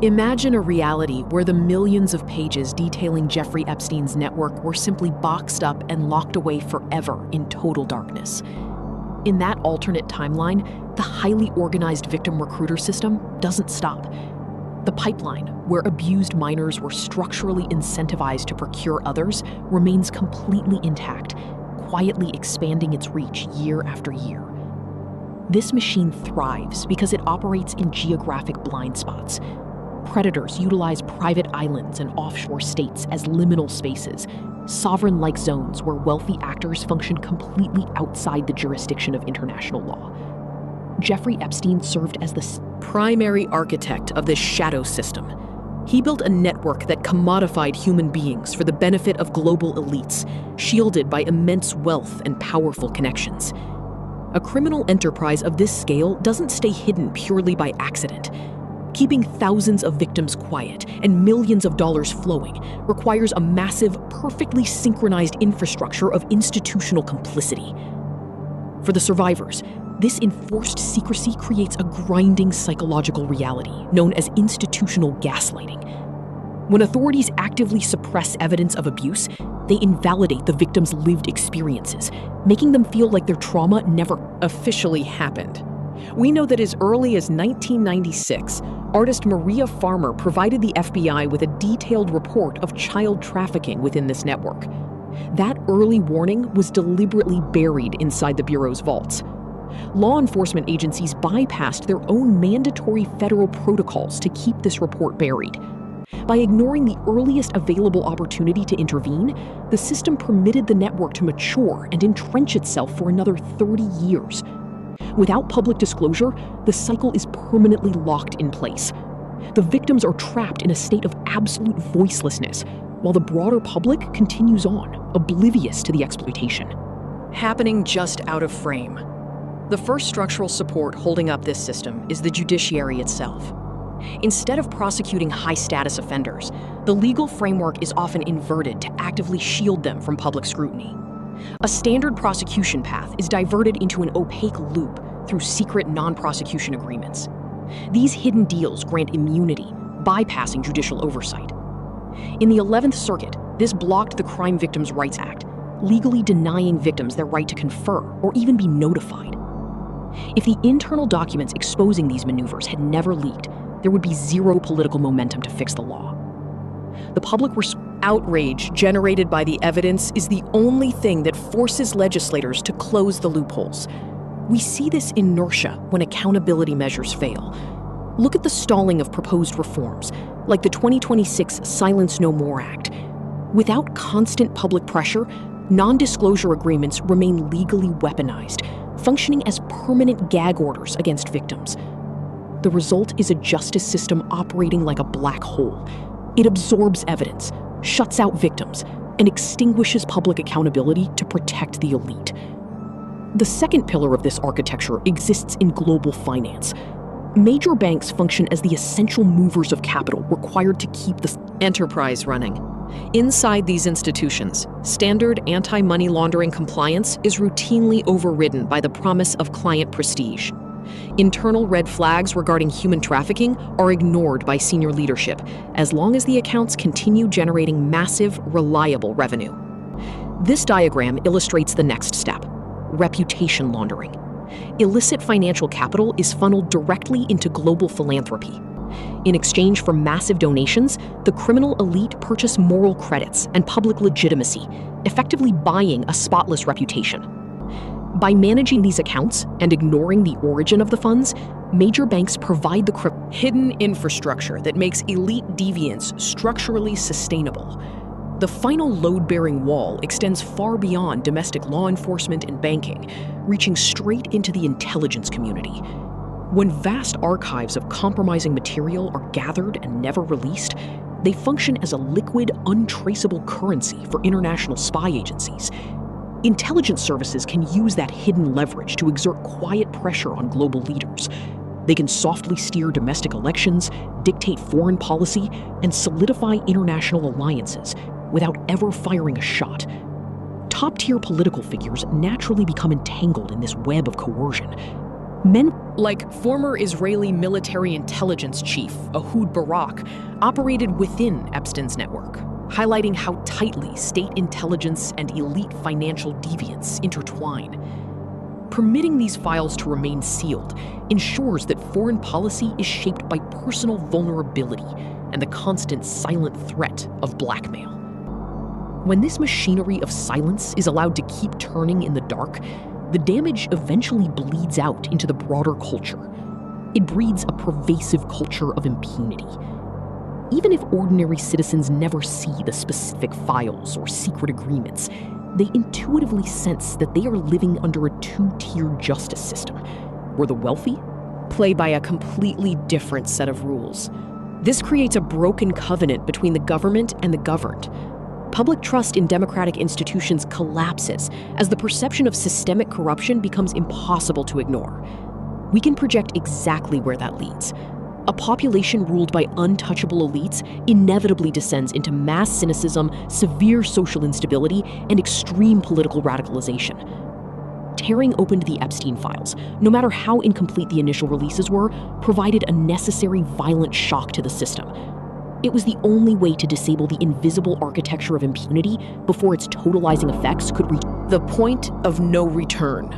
Imagine a reality where the millions of pages detailing Jeffrey Epstein's network were simply boxed up and locked away forever in total darkness. In that alternate timeline, the highly organized victim recruiter system doesn't stop. The pipeline, where abused minors were structurally incentivized to procure others, remains completely intact, quietly expanding its reach year after year. This machine thrives because it operates in geographic blind spots. Predators utilize private islands and offshore states as liminal spaces, sovereign-like zones where wealthy actors function completely outside the jurisdiction of international law. Jeffrey Epstein served as the primary architect of this shadow system. He built a network that commodified human beings for the benefit of global elites, shielded by immense wealth and powerful connections. A criminal enterprise of this scale doesn't stay hidden purely by accident. Keeping thousands of victims quiet and millions of dollars flowing requires a massive, perfectly synchronized infrastructure of institutional complicity. For the survivors, this enforced secrecy creates a grinding psychological reality known as institutional gaslighting. When authorities actively suppress evidence of abuse, they invalidate the victims' lived experiences, making them feel like their trauma never officially happened. We know that as early as 1996, artist Maria Farmer provided the FBI with a detailed report of child trafficking within this network. That early warning was deliberately buried inside the Bureau's vaults. Law enforcement agencies bypassed their own mandatory federal protocols to keep this report buried. By ignoring the earliest available opportunity to intervene, the system permitted the network to mature and entrench itself for another 30 years. Without public disclosure, the cycle is permanently locked in place. The victims are trapped in a state of absolute voicelessness, while the broader public continues on, oblivious to the exploitation. Happening just out of frame. The first structural support holding up this system is the judiciary itself. Instead of prosecuting high-status offenders, the legal framework is often inverted to actively shield them from public scrutiny. A standard prosecution path is diverted into an opaque loop through secret non-prosecution agreements. These hidden deals grant immunity, bypassing judicial oversight. In the 11th Circuit, this blocked the Crime Victims' Rights Act, legally denying victims their right to confer or even be notified. If the internal documents exposing these maneuvers had never leaked, there would be zero political momentum to fix the law. The public outrage generated by the evidence is the only thing that forces legislators to close the loopholes. We see this inertia when accountability measures fail. Look at the stalling of proposed reforms, like the 2026 Silence No More Act. Without constant public pressure, non-disclosure agreements remain legally weaponized, functioning as permanent gag orders against victims. The result is a justice system operating like a black hole. It absorbs evidence, shuts out victims, and extinguishes public accountability to protect the elite. The second pillar of this architecture exists in global finance. Major banks function as the essential movers of capital required to keep the enterprise running. Inside these institutions, standard anti-money laundering compliance is routinely overridden by the promise of client prestige. Internal red flags regarding human trafficking are ignored by senior leadership, as long as the accounts continue generating massive, reliable revenue. This diagram illustrates the next step: reputation laundering. Illicit financial capital is funneled directly into global philanthropy. In exchange for massive donations, the criminal elite purchase moral credits and public legitimacy, effectively buying a spotless reputation. By managing these accounts and ignoring the origin of the funds, major banks provide the hidden infrastructure that makes elite deviance structurally sustainable. The final load-bearing wall extends far beyond domestic law enforcement and banking, reaching straight into the intelligence community. When vast archives of compromising material are gathered and never released, they function as a liquid, untraceable currency for international spy agencies. Intelligence services can use that hidden leverage to exert quiet pressure on global leaders. They can softly steer domestic elections, dictate foreign policy, and solidify international alliances without ever firing a shot. Top-tier political figures naturally become entangled in this web of coercion. Men like former Israeli military intelligence chief Ehud Barak operated within Epstein's network, highlighting how tightly state intelligence and elite financial deviance intertwine. Permitting these files to remain sealed ensures that foreign policy is shaped by personal vulnerability and the constant silent threat of blackmail. When this machinery of silence is allowed to keep turning in the dark, the damage eventually bleeds out into the broader culture. It breeds a pervasive culture of impunity. Even if ordinary citizens never see the specific files or secret agreements, they intuitively sense that they are living under a two-tier justice system, where the wealthy play by a completely different set of rules. This creates a broken covenant between the government and the governed. Public trust in democratic institutions collapses as the perception of systemic corruption becomes impossible to ignore. We can project exactly where that leads. A population ruled by untouchable elites inevitably descends into mass cynicism, severe social instability, and extreme political radicalization. Tearing open the Epstein files, no matter how incomplete the initial releases were, provided a necessary violent shock to the system. It was the only way to disable the invisible architecture of impunity before its totalizing effects could reach the point of no return.